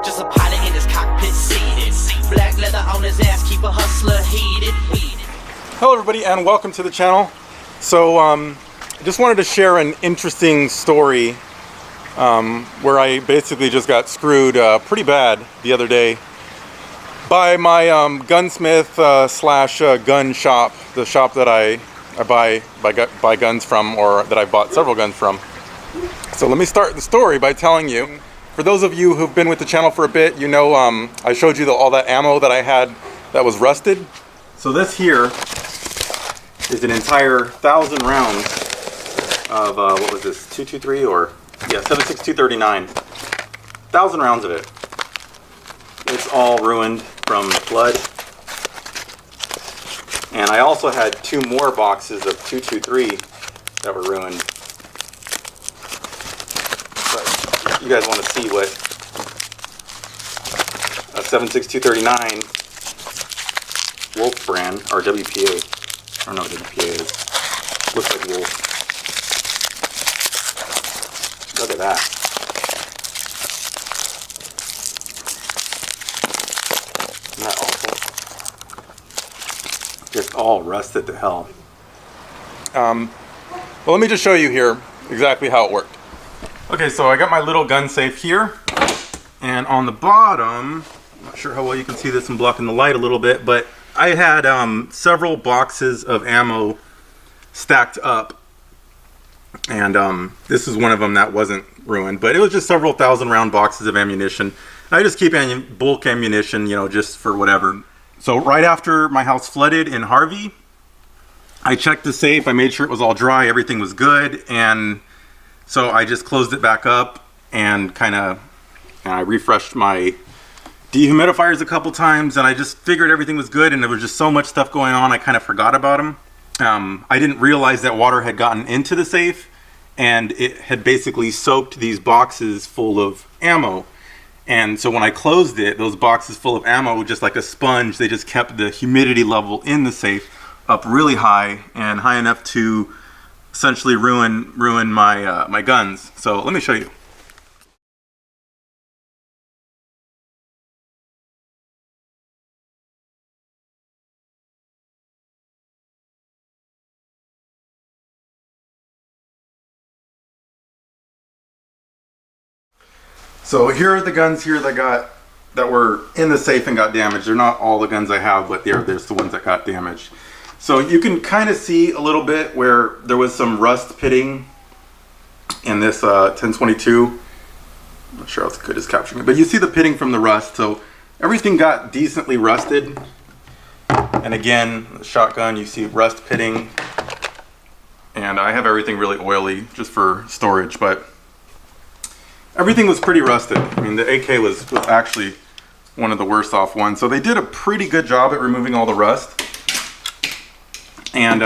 Just a pilot in his cockpit seated. Black leather on his ass, keep a hustler heated. Hello everybody and welcome to the channel. So I just wanted to share an interesting story where I basically just got screwed pretty bad the other day by my gunsmith slash gun shop, the shop that I buy guns from, or that I bought several guns from. So let me start the story by telling you, for those of you who've been with the channel for a bit, you know I showed you all that ammo that I had that was rusted. So this here is an entire 1,000 rounds of, what was this, 223 or, yeah, 7.6239. 1,000 rounds of it. It's all ruined from flood. And I also had 2 more boxes of 223 that were ruined. But you guys want to see what a 7.6239 Wolf brand, or WPA. I don't know what WPA is. Looks like Wolf. Look at that. Isn't that awful? Just all rusted to hell. Well, let me just show you here exactly how it worked. Okay, so I got my little gun safe here, and on the bottom, I'm not sure how well you can see this, I'm blocking the light a little bit, but I had several boxes of ammo stacked up, and this is one of them that wasn't ruined, but it was just several 1,000 round boxes of ammunition. And I just keep bulk ammunition, you know, just for whatever. So right after my house flooded in Harvey, I checked the safe, I made sure it was all dry, everything was good, and so I just closed it back up and I refreshed my dehumidifiers a couple times, and I just figured everything was good, and there was just so much stuff going on I kind of forgot about them. I didn't realize that water had gotten into the safe, and it had basically soaked these boxes full of ammo. And so when I closed it, those boxes full of ammo, just like a sponge, they just kept the humidity level in the safe up really high, and high enough to essentially ruin my my guns. So let me show you. So here are the guns here that were in the safe and got damaged. They're not all the guns I have, but there's the ones that got damaged. So you can kind of see a little bit where there was some rust pitting in this 1022. I'm not sure how good is capturing it, but you see the pitting from the rust. So everything got decently rusted. And again, the shotgun, you see rust pitting. And I have everything really oily just for storage, but everything was pretty rusted. I mean, the AK was actually one of the worst off ones. So they did a pretty good job at removing all the rust. And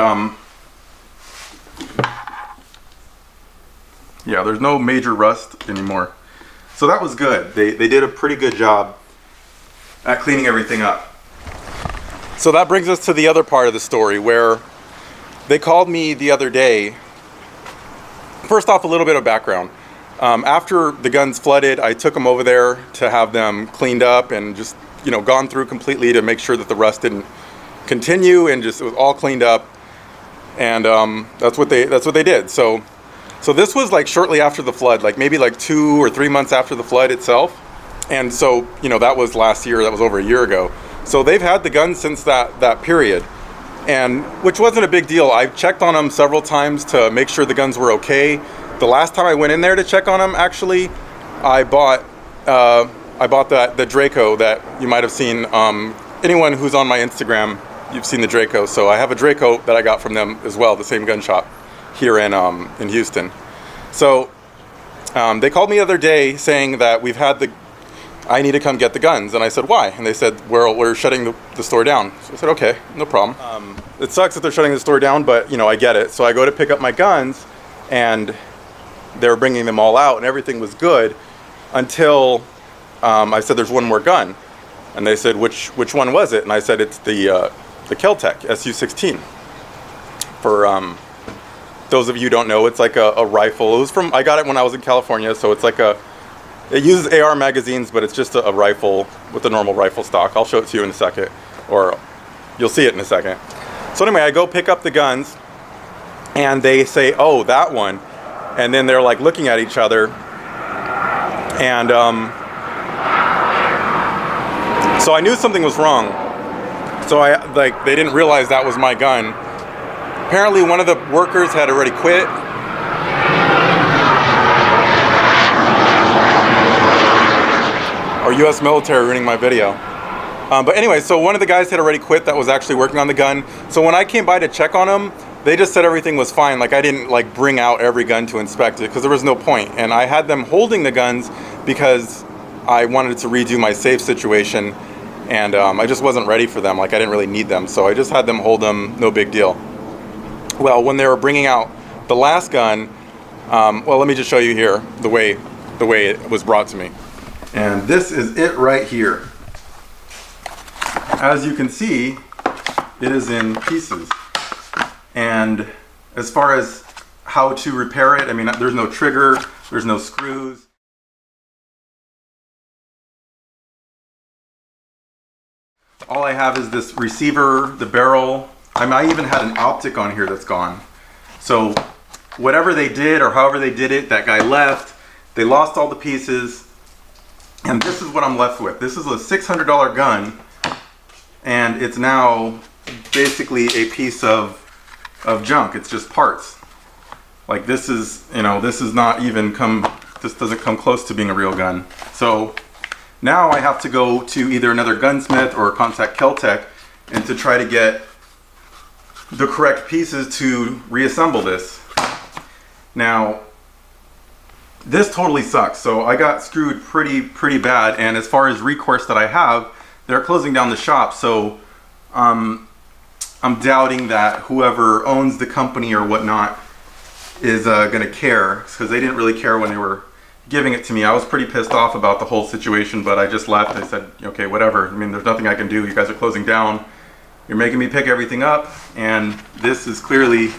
yeah, there's no major rust anymore. So that was good. They did a pretty good job at cleaning everything up. So that brings us to the other part of the story, where they called me the other day. First off, a little bit of background. After the guns flooded, I took them over there to have them cleaned up and just, you know, gone through completely to make sure that the rust didn't continue, and just it was all cleaned up. And that's what they did. So this was like shortly after the flood, like maybe like 2 or 3 months after the flood itself. And so, you know, that was last year, that was over a year ago. So they've had the guns since that period, and which wasn't a big deal. I checked on them several times to make sure the guns were okay. The last time I went in there to check on them, actually, I bought the Draco that you might have seen. Anyone who's on my Instagram, you've seen the Draco. So I have a Draco that I got from them as well, the same gun shop here in Houston. So they called me the other day saying that I need to come get the guns, and I said, why? And they said, we're shutting the store down. So I said, okay, no problem. It sucks that they're shutting the store down, but you know, I get it. So I go to pick up my guns, and they were bringing them all out, and everything was good until I said, there's one more gun. And they said, which one was it? And I said, it's the Keltec SU-16. For those of you who don't know, it's like a rifle. I got it when I was in California, so it's like It uses AR magazines, but it's just a rifle with a normal rifle stock. I'll show it to you in a second, or you'll see it in a second. So anyway, I go pick up the guns, and they say, "Oh, that one," and then they're like looking at each other, and so I knew something was wrong. So they didn't realize that was my gun. Apparently, one of the workers had already quit. Or U.S. military ruining my video. But anyway, so one of the guys had already quit that was actually working on the gun. So when I came by to check on him, they just said everything was fine. Like I didn't like bring out every gun to inspect it because there was no point. And I had them holding the guns because I wanted to redo my safe situation, and I just wasn't ready for them. Like I didn't really need them, so I just had them hold them. No big deal. Well, when they were bringing out the last gun, well, let me just show you here the way it was brought to me. And this is it right here. As you can see, it is in pieces. And as far as how to repair it, I mean, there's no trigger, there's no screws. All I have is this receiver, the barrel. I even had an optic on here that's gone. So whatever they did or however they did it, that guy left, they lost all the pieces. And this is what I'm left with. This is a $600 gun, and it's now basically a piece of junk. It's just parts. Like this is, you know, this is not even this doesn't come close to being a real gun. So now I have to go to either another gunsmith or contact Keltec and to try to get the correct pieces to reassemble this. Now, this totally sucks. So I got screwed pretty bad, and as far as recourse that I have, they're closing down the shop. So I'm doubting that whoever owns the company or whatnot is gonna care, because they didn't really care when they were giving it to me. I was pretty pissed off about the whole situation, but I just left. I said, okay, whatever. I mean, there's nothing I can do. You guys are closing down. You're making me pick everything up, and this is clearly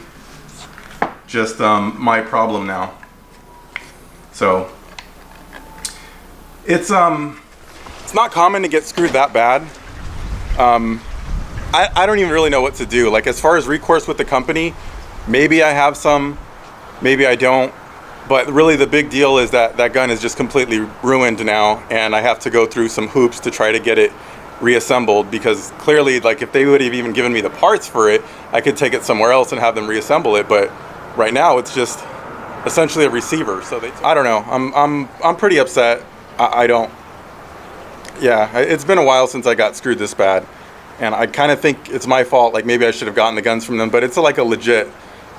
just my problem now. So it's not common to get screwed that bad. I don't even really know what to do. Like as far as recourse with the company, maybe I have some, maybe I don't. But really the big deal is that that gun is just completely ruined now, and I have to go through some hoops to try to get it reassembled, because clearly, like, if they would have even given me the parts for it, I could take it somewhere else and have them reassemble it. But right now it's just essentially a receiver. So I don't know. I'm pretty upset. Yeah, it's been a while since I got screwed this bad, and I kind of think it's my fault. Like maybe I should have gotten the guns from them, but it's like a legit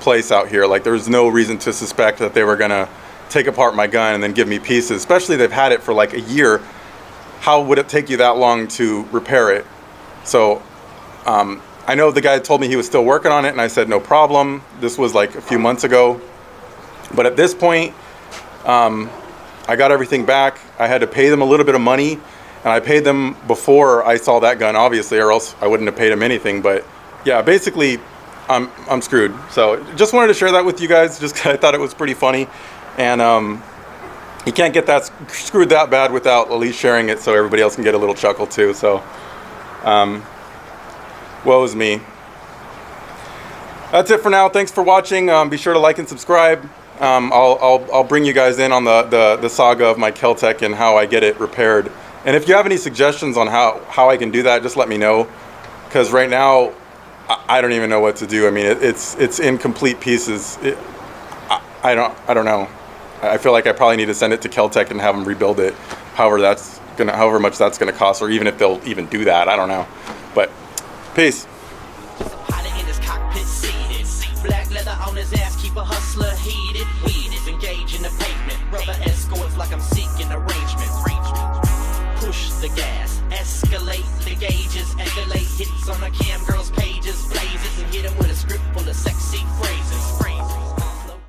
place out here. Like there's no reason to suspect that they were gonna take apart my gun and then give me pieces, especially they've had it for like a year. How would it take you that long to repair it? So I know the guy told me he was still working on it, and I said no problem. This was like a few months ago, but at this point I got everything back. I had to pay them a little bit of money, and I paid them before I saw that gun, obviously, or else I wouldn't have paid him anything. But yeah, basically I'm screwed. So just wanted to share that with you guys, just 'cause I thought it was pretty funny. And you can't get that screwed that bad without at least sharing it so everybody else can get a little chuckle too. So woe is me. That's it for now. Thanks for watching. Be sure to like and subscribe. I'll bring you guys in on the saga of my Keltec and how I get it repaired. And if you have any suggestions on how I can do that, just let me know, because right now I don't even know what to do. I mean, it's in complete pieces. I don't know. I feel like I probably need to send it to Keltec and have them rebuild it. However much that's gonna cost, or even if they'll even do that, I don't know. But peace. Hiding in his cockpit seated, black leather on his ass, keep a hustler heated. Weed is engaged in the pavement, rubber escorts like I'm seeking arrangement. Push the gas, escalate the gauges, escalate hits on the